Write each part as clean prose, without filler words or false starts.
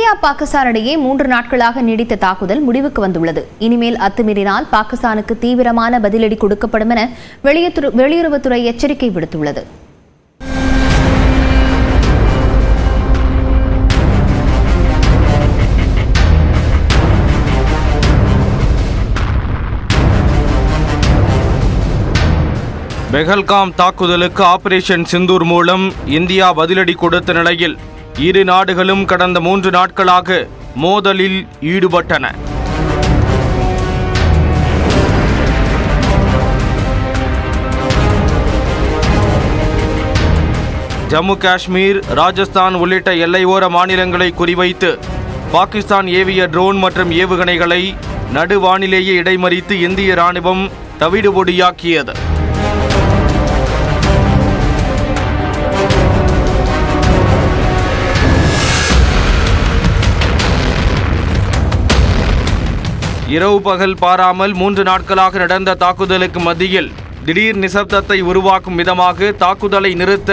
India Pakistan இடையே 3 நாட்களாக நீடித்த தாக்குதல் முடிவுக்கு வந்துள்ளது. இனிமேல் அத்துமீறினால் பாகிஸ்தானுக்கு தீவிரமான பதிலடி கொடுக்கப்படும் என வெளியுறவுத்துறை எச்சரிக்கை விடுத்துள்ளது. பெஹல்காம் தாக்குதலுக்கு ஆபரேஷன் சிந்தூர் மூலம் இந்தியா பதிலடி கொடுத்த நிலையில் இரு நாடுகளும் கடந்த 3 நாட்களாக மோதலில் ஈடுபட்டன. ஜம்மு காஷ்மீர், ராஜஸ்தான் உள்ளிட்ட எல்லையோர மாநிலங்களை குறிவைத்து பாகிஸ்தான் ஏவிய ட்ரோன் மற்றும் ஏவுகணைகளை நடுவானிலேயே இடைமறித்து இந்திய ராணுவம் தவிடுபொடியாக்கியது. இரவு பகல் பாராமல் 3 நாட்களாக நடந்த தாக்குதலுக்கு மத்தியில் திடீர் நிசப்தத்தை உருவாக்கும் விதமாக தாக்குதலை நிறுத்த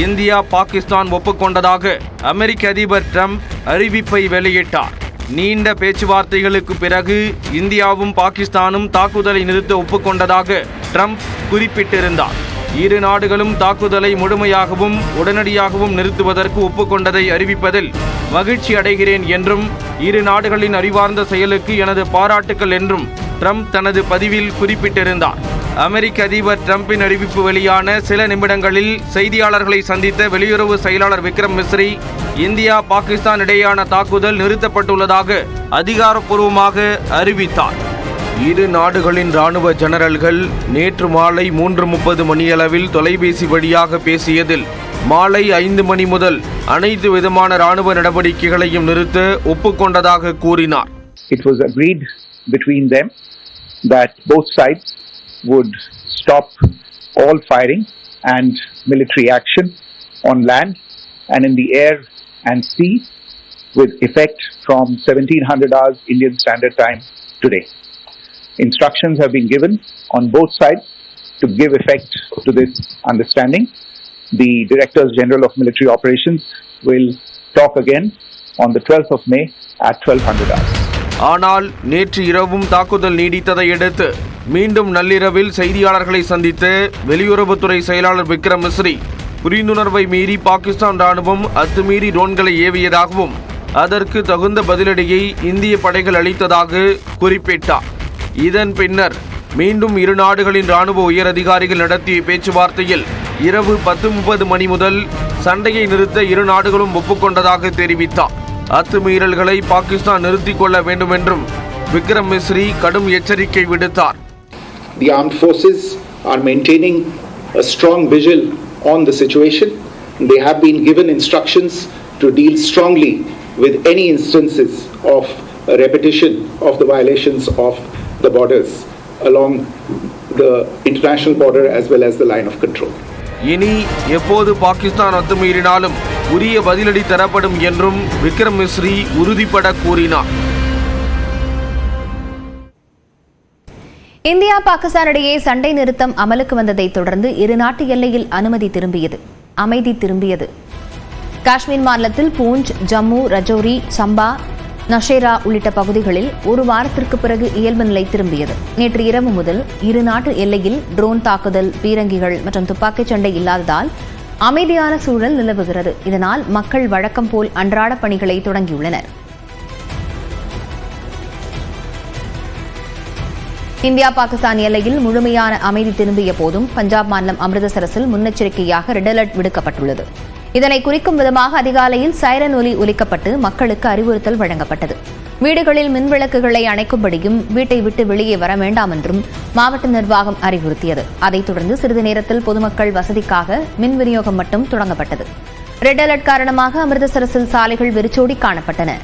இந்தியா பாகிஸ்தான் ஒப்புக்கொண்டதாக அமெரிக்க அதிபர் ட்ரம்ப் அறிவிப்பை வெளியிட்டார். நீண்ட பேச்சுவார்த்தைகளுக்கு பிறகு இந்தியாவும் பாகிஸ்தானும் தாக்குதலை நிறுத்த ஒப்புக்கொண்டதாக ட்ரம்ப் குறிப்பிட்டிருந்தார். இரு நாடுகளும் தாக்குதலை முழுமையாகவும் உடனடியாகவும் நிறுத்துவதற்கு ஒப்புக்கொண்டதை அறிவிப்பதில் மகிழ்ச்சி அடைகிறேன் என்றும் இரு நாடுகளின் அறிவார்ந்த செயலுக்கு எனது பாராட்டுக்கள் என்றும் ட்ரம்ப் தனது பதிவில் குறிப்பிட்டிருந்தார். அமெரிக்க அதிபர் ட்ரம்பின் அறிவிப்பு வெளியான சில நிமிடங்களில் செய்தியாளர்களை சந்தித்த வெளியுறவு செயலாளர் விக்ரம் மிஸ்ரி இந்தியா பாகிஸ்தான் இடையேயான தாக்குதல் நிறுத்தப்பட்டுள்ளதாக அதிகாரப்பூர்வமாக அறிவித்தார். இரு நாடுகளின் ராணுவ ஜெனரல்கள் நேற்று மாலை 3:30 மணியளவில் தொலைபேசி வழியாக பேசியதில் மாலை 5 மணி முதல் அனைத்து விதமான ராணுவ நடவடிக்கைகளையும் நிறுத்த ஒப்புக்கொண்டதாக கூறினார். It was agreed between them that both sides would stop all firing and military action on land and in the air and sea with effect from 1700 hours Indian Standard Time today. Instructions have been given on both sides to give effect to this understanding. The Directors General of Military Operations will talk again on the 12th of May at 1200 hours. ஆனால் நேற்று இரவும் தாக்குதல் நீடித்ததை அடுத்து மீண்டும் நள்ளிரவில் செய்தியாளர்களை சந்தித்த வெளியுறவுத்துறை செயலாளர் விக்ரம் மிஸ்ரி புரிந்துணர்வை மீறி பாகிஸ்தான் ராணுவம் அத்துமீறி ட்ரோன்களை ஏவியதாகவும் அதற்கு தகுந்த பதிலடியை இந்திய படைகள் அளித்ததாக குறிப்பிட்டார். இதன் பின்னர் மீண்டும் இரு நாடுகளின் ராணுவ உயரதிகாரிகள் நடத்திய பேச்சுவார்த்தையில் இரவு 10:30 மணி முதல் சண்டையை நிறுத்த இரு நாடுகளும் ஒப்புக்கொண்டதாக தெரிவித்தார். அத்துமீறல்களை பாகிஸ்தான் நிறுத்திக் கொள்ள வேண்டும் என்றும் விக்ரம் மிஸ்ரி கடும் எச்சரிக்கை விடுத்தார். The armed forces are maintaining a strong vigil on the situation. They have been given instructions to deal strongly with any instances of a repetition of the violations of the borders along the international border as well as the line of control. இனி எப்போது பாகிஸ்தான் அத்துமீறினாலும் உரிய பதிலடி தரப்படும் என்றும் விக்ரம் மிஸ்ரி உறுதிபட கூறினார். India Pakistan இடையே சண்டை நிறுத்தம் அமலுக்கு வந்ததை தொடர்ந்து இரு நாட்டு எல்லையில் அமைதி திரும்பியது. காஷ்மீர் மாநிலத்தில் பூஞ்ச், ஜம்மு, ரஜோரி, சம்பா, நஷேரா உள்ளிட்ட பகுதிகளில் ஒரு வாரத்திற்கு பிறகு இயல்பு நிலை திரும்பியது. நேற்று இரவு முதல் இரு நாட்டு எல்லையில் ட்ரோன் தாக்குதல், பீரங்கிகள் மற்றும் துப்பாக்கிச் சண்டை இல்லாததால் அமைதியான சூழல் நிலவுகிறது. இதனால் மக்கள் வழக்கம் போல் அன்றாட பணிகளை தொடங்கியுள்ளனர். இந்தியா பாகிஸ்தான் எல்லையில் முழுமையான அமைதி திரும்பிய போதும் பஞ்சாப் மாநிலம் அமிர்தசரஸில் முன்னெச்சரிக்கையாக ரெட் அலர்ட் விடுக்கப்பட்டுள்ளது. இதனை குறிக்கும் விதமாக அதிகாலையில் சைரன் ஒலி ஒலிக்கப்பட்டு மக்களுக்கு அறிவுறுத்தல் வழங்கப்பட்டது. வீடுகளில் மின்விளக்குகளை அணைக்கும்படியும் வீட்டை விட்டு வெளியே வர வேண்டாம் என்றும் மாவட்ட நிர்வாகம் அறிவுறுத்தியது. அதைத் தொடர்ந்து சிறிது நேரத்தில் பொதுமக்கள் வசதிக்காக மின் விநியோகம் மட்டும் தொடங்கப்பட்டது. ரெட் அலர்ட் காரணமாக அமிர்தசரஸில் சாலைகள் வெறிச்சோடி காணப்பட்டன.